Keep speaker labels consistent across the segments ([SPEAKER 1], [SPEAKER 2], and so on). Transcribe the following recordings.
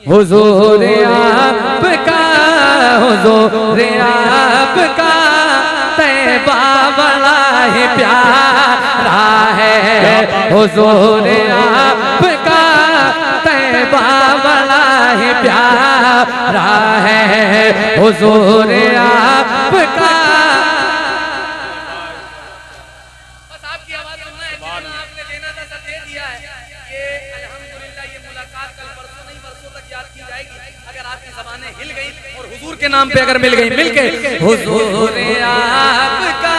[SPEAKER 1] हुजूर आपका, हुजूर आपका तैबा बड़ा ही प्यारा है। हुजूर आपका तैबा बड़ा ही प्यारा है। हुजूर आपका हिल गई और हुजूर के नाम पे अगर मिल गई, मिल के हुजूर आपका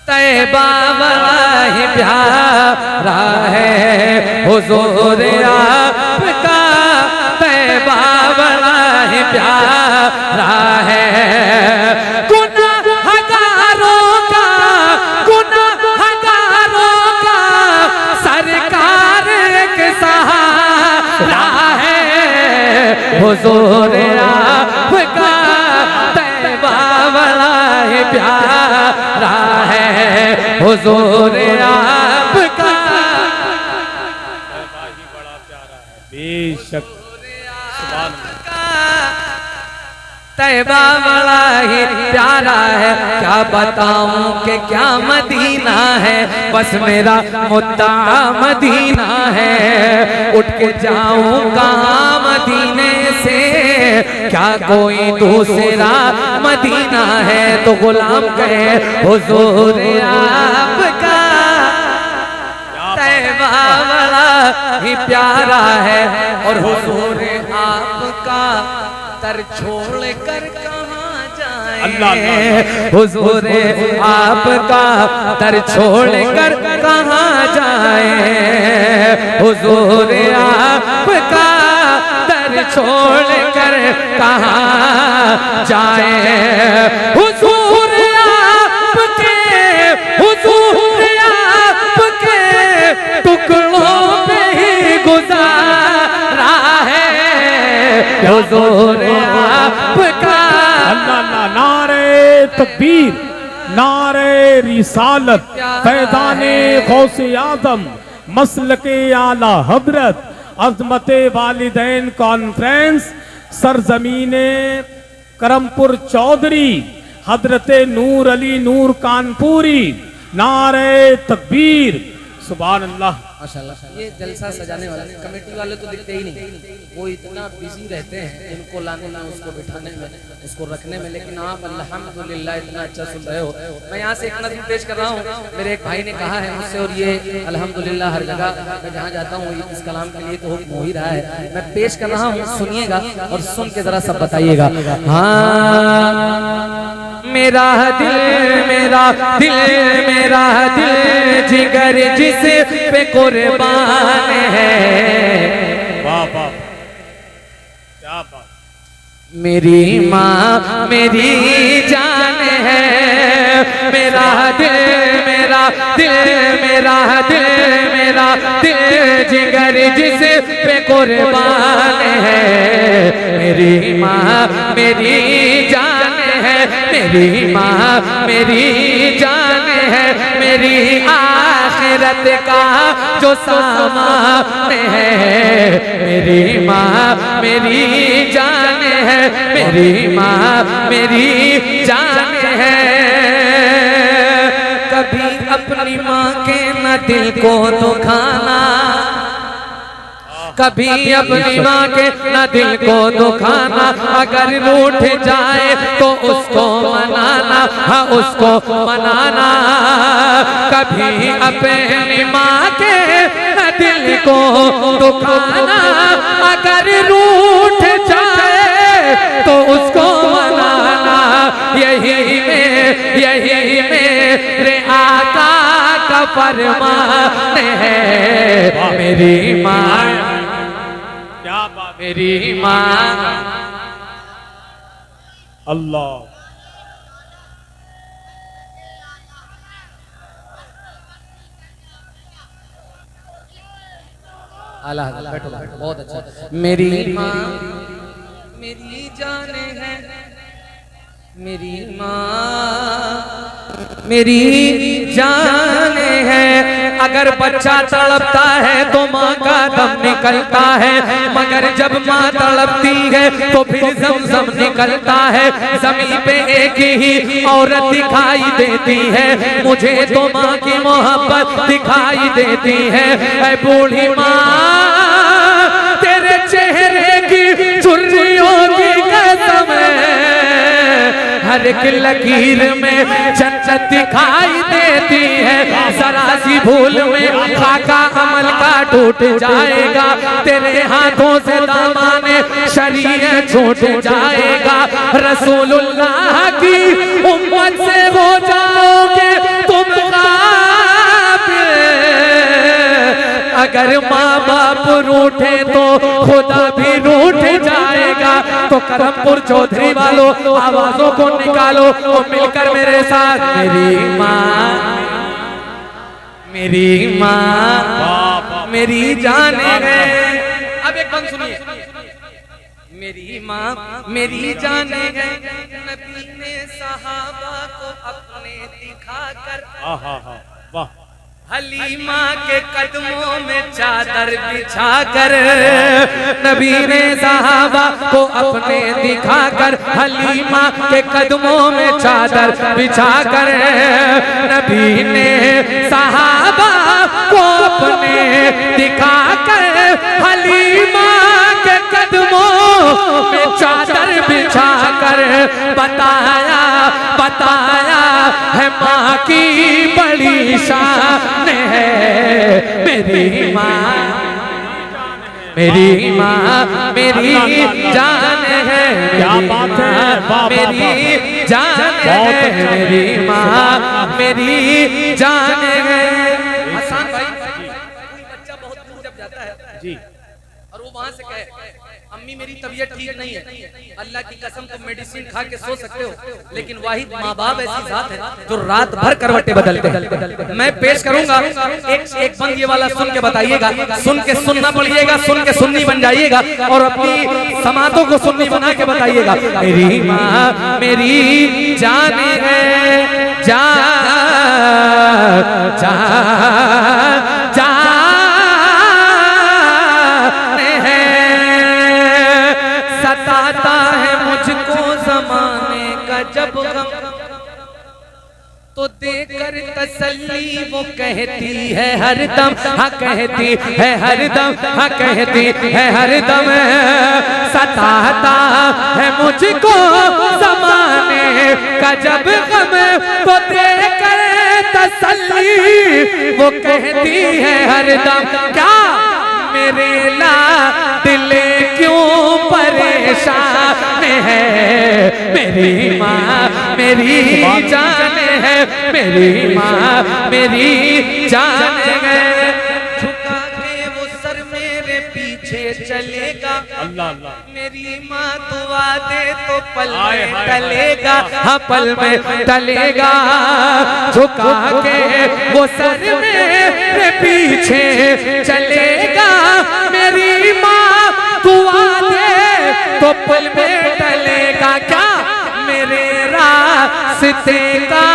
[SPEAKER 1] तैबा बड़ा ही प्यारा है। हुजूर आपका तैबा बड़ा ही प्यारा है। गुनहगारों का, गुनहगारों का सरकार एक सहारा है। हुजूर आपका तैबा बड़ा ही प्यारा है। हुजूर आपका तैबा ही बड़ा प्यारा है। बेशक तैबा बड़ा ही प्यारा है। क्या बताऊं कि क्या मदीना है, बस मेरा मुद्दा मदीना है। उठ के जाऊं कहाँ मदीने से, क्या कोई दूसरा मदीना है। तो गुलाम कहे हुजूर आपका तैबा बड़ा ही प्यारा है। और हुजूर आपका दर छोड़ कर कहाँ जाए। हुजूर आपका दर छोड़ कर कहाँ जाए। हुजूर आपका दर छोड़ कर कहाँ जाए। हुजूर आपके, हुजूर आपके टुकड़ों पे ही गुजारा है। हुजूर आपका
[SPEAKER 2] अल्लाह। नारे तकबीर, नारे रिसालत, फैज़ाने गौसे आज़म, मसलके आला हज़रत, अज़मते वालिदैन कॉन्फ्रेंस, सरजमीने करमपुर चौधरी, हजरते नूर अली नूर कानपुरी। नारे तकबीर, सुभान अल्लाह।
[SPEAKER 1] माशाल्लाह। ये जलसा सजाने वाले कमेटी वाले तो दिखते ही नहीं, वो इतना बिजी रहते हैं इनको लाने में, उसको बिठाने में, उसको रखने में। लेकिन आप अल्हम्दुलिल्लाह इतना अच्छा सुन रहे हो। मैं यहाँ से एक नज़्म पेश कर रहा हूँ, मेरे एक भाई ने कहा है मुझसे, और ये अल्हम्दुलिल्लाह हर जगह मैं जहाँ जाता हूँ इस कलाम के लिए तो हुक्म हो ही रहा है। मैं पेश कर रहा हूँ, सुनिएगा और सुन के जरा सब बताइएगा। हाँ मेरा दिल, मेरा दिल, मेरा दिल जिगर जिस पे कुर्बान है।
[SPEAKER 2] वाह वाह, क्या बात।
[SPEAKER 1] मेरी माँ मेरी जान है। मेरा दिल, मेरा दिल, मेरा दिल, मेरा दिल जिगर जिस पे कुर्बान है। मेरी माँ मेरी जान है। मेरी माँ मेरी जान है। मेरी आखिरत का जो सामान है। मेरी माँ मेरी जान है। मेरी माँ मेरी जान है। कभी अपनी माँ के न दिल को दुखाना, कभी अपनी माँ के न दिल को दुखाना। अगर रूठ जाए तो उसको मनाना, हाँ उसको मनाना। कभी अपनी माँ के न दिल को दुखाना, अगर रूठ जाए तो उसको मनाना। यही मेरे आका का फरमान है। मेरी माँ,
[SPEAKER 2] क्या बात।
[SPEAKER 1] मेरी माँ
[SPEAKER 2] अल्लाह।
[SPEAKER 1] आला बैठो, बहुत अच्छा। मेरी माँ मेरी जान है। मेरी माँ मेरी जान है। अगर बच्चा तड़पता है तो माँ का दम निकलता है, मगर जब माँ तड़पती है तो फिर ज़मज़म निकलता है। ज़मीन पे एक ही औरत दिखाई देती है, मुझे तो माँ की मोहब्बत दिखाई देती है। ऐ बूढ़ी माँ तेरे चेहरे की झुर्रियों की कसम है, हर एक लकीर में जन्नत दिखाई देती है। जरा सी भूल में खाका अमल का टूट जाएगा, तेरे हाथों से दामाने शरीयत छूट जाएगा। रसूलुल्लाह की उम्मत से हो जाओगे तुम गाफिल, अगर माँ बाप रूठे तो खुदा भी रूठ जाएगा। तो करमपुर चौधरी वालों आवाजों को निकालो और मिलकर मेरे साथ मेरी माँ, मेरी माँ मेरी जाने है। अब एक बंद सुनिए, मेरी माँ मेरी जाने है। नबी ने सहाबा को अपने दिखाकर
[SPEAKER 2] वाह,
[SPEAKER 1] हलीमा के कदमों में चादर बिछाकर, नबी ने सहाबा को अपने दिखाकर हलीमा के कदमों में चादर बिछाकर, नबी ने सहाबा को अपने दिखाकर हलीमा के कदमों में चादर बिछाकर बताया बताया है माँ की बड़ी शान है। मेरी माँ मेरी माँ मेरी जान है,
[SPEAKER 2] क्या बात है,
[SPEAKER 1] मेरी जान है, मेरी माँ मेरी जान है। हसन भाई, कोई बच्चा बहुत दूर जब जाता है
[SPEAKER 2] जी,
[SPEAKER 1] और वो वहां से कहे अम्मी मेरी तबीयत ठीक नहीं है, अल्लाह की कसम तुम मेडिसिन खा के सो सकते हो, लेकिन वाहिद माँ बाप ऐसी जात है जो रात भर करवटें बदलते हैं। मैं पेश करूंगा एक बंद ये वाला सुन के बताइएगा, सुन के सुनना पड़िएगा, सुन के सुन्नी बन जाइएगा और अपनी समातों को सुन्नी बना के बताइएगा। मेरी माँ मेरी जान है, जान जान जान सताता है मुझको ज़माने का जब गम, तो देकर तसल्ली वो कहती है हरदम, हाँ कहती है हरदम, हाँ कहती है हरदम। सताता है मुझको ज़माने का जब गम, तो देकर तसल्ली वो कहती है हरदम। क्या मेरे ला दिल क्यों परेशान है, मेरी माँ मेरी जान है, मेरी माँ मेरी जान है। झुका के वो सर मेरे पीछे चलेगा,
[SPEAKER 2] अल्लाह अल्लाह,
[SPEAKER 1] मेरी माँ दुआ दे तो पल में टलेगा, हाँ पल में टलेगा। झुका के वो सर मेरे पीछे चलेगा, मेरी माँ दुआ दे तो पल में टलेगा। क्या मेरे रास्ते का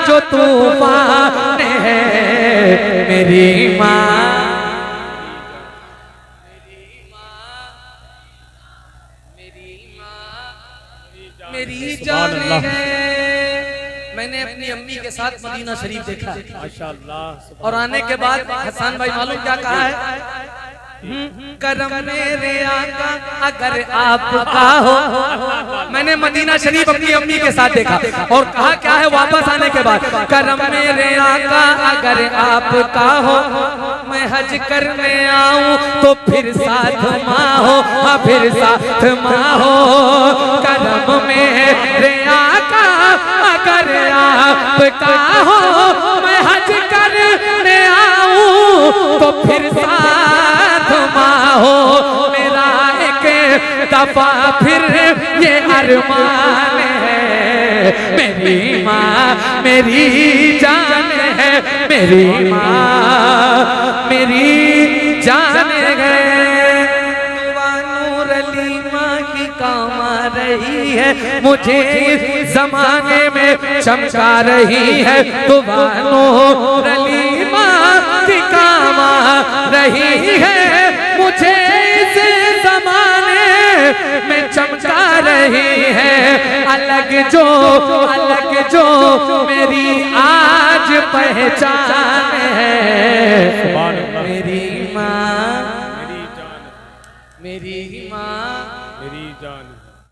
[SPEAKER 1] जो तूफान है, मेरी माँ मेरी जान है। मैंने अपनी अम्मी के साथ मदीना शरीफ देखा
[SPEAKER 2] माशाअल्लाह,
[SPEAKER 1] और आने के बाद हसन भाई मालूम क्या कहा है, करम मेरे आका अगर आपका हो। मैंने मदीना शरीफ अपनी अम्मी के साथ देखा और कहा क्या है वापस आने के बाद, करम मेरे आका अगर आपका हो, मैं हज करने आऊं तो फिर साथ माँ हो, हाँ फिर साथ माँ हो। करम मेरे आका अगर आपका हो, मैं हज करने आऊं तो फिर साथ माँ हो। मेरा एक दफा फिर ये अरमान है, मेरी माँ मेरी जान है, मेरी माँ मेरी जान है। नूर अली माँ की काम आ रही है, मुझे इस जमाने में चमका रही है। नूर अली माँ की रही है मुझे इस जमाने में चमका रही है, अलग जो मेरी आज पहचान है। मेरी माँ,
[SPEAKER 2] मेरी जान,
[SPEAKER 1] मेरी माँ,
[SPEAKER 2] मेरी जान।